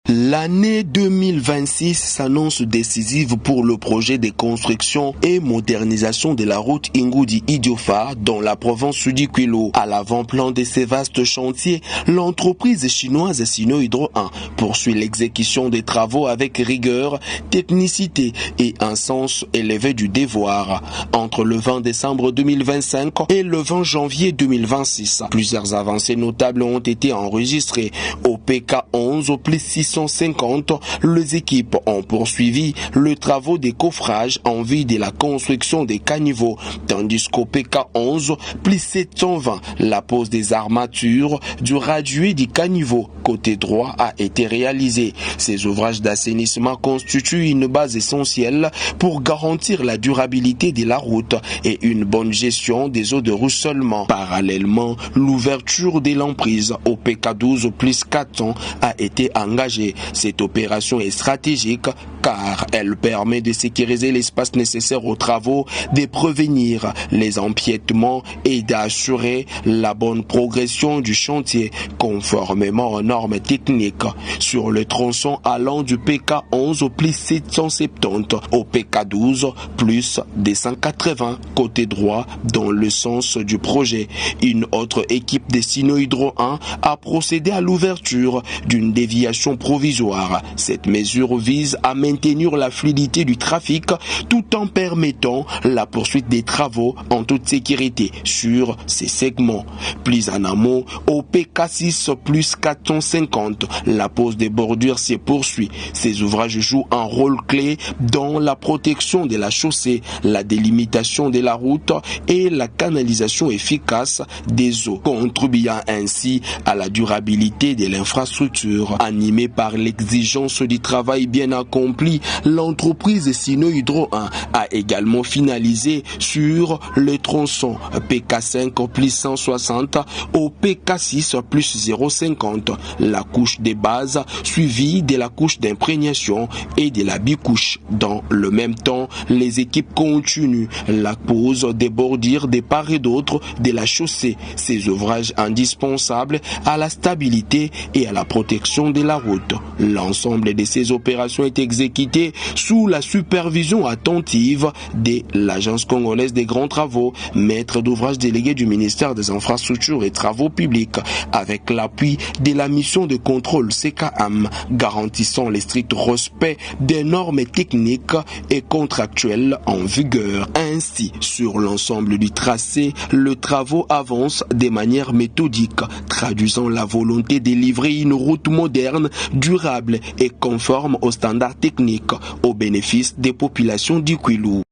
L'année 2026 s'annonce décisive pour le projet de construction et modernisation de la route Ingudi-Idiofa dans la province du Kwilu. À l'avant-plan de ces vastes chantiers, l'entreprise chinoise Sinohydro 1 poursuit l'exécution des travaux avec rigueur, technicité et un sens élevé du devoir. Entre le 20 décembre 2025 et le 20 janvier 2026, plusieurs avancées notables ont été enregistrées. Au PK11 au plus 650, les équipes ont poursuivi le travaux des coffrages en vue de la construction des caniveaux, tandis qu'au PK11 plus 720, la pose des armatures du radier du caniveau côté droit a été réalisée. Ces ouvrages d'assainissement constituent une base essentielle pour garantir la durabilité de la route et une bonne gestion des eaux de ruissellement. Parallèlement, l'ouverture de l'emprise au PK12 plus 400 a été engagée. Cette opération est stratégique car elle permet de sécuriser l'espace nécessaire aux travaux, de prévenir les empiètements et d'assurer la bonne progression du chantier conformément aux normes techniques. Sur le tronçon allant du PK11 au plus 770 au PK12 plus 280 côté droit dans le sens du projet, une autre équipe de Sinohydro 1 a procédé à l'ouverture d'une déviation provisoire. Cette mesure vise à maintenir la fluidité du trafic tout en permettant la poursuite des travaux en toute sécurité sur ces segments. Plus en amont, au PK6 plus 450, la pose des bordures se poursuit. Ces ouvrages jouent un rôle clé dans la protection de la chaussée, la délimitation de la route et la canalisation efficace des eaux, contribuant ainsi à la durabilité de l'infrastructure. Animée par l'exigence du travail bien accompli, l'entreprise Sinohydro 1 a également finalisé sur le tronçon PK5 plus 160 au PK6 plus 050 la couche de base suivie de la couche d'imprégnation et de la bicouche. Dans le même temps, les équipes continuent la pose des bordures de part et d'autre de la chaussée, ces ouvrages indispensables à la stabilité et à la protection de la route. L'ensemble de ces opérations est exécuté sous la supervision attentive de l'Agence congolaise des grands travaux, maître d'ouvrage délégué du ministère des Infrastructures et Travaux publics, avec l'appui de la mission de contrôle CKM, garantissant le strict respect des normes techniques et contractuelles en vigueur. Ainsi, sur l'ensemble du tracé, le travaux avance de manière méthodique, traduisant la volonté de livrer une route moderne, durable et conforme aux standards techniques au bénéfice des populations du Kwilu.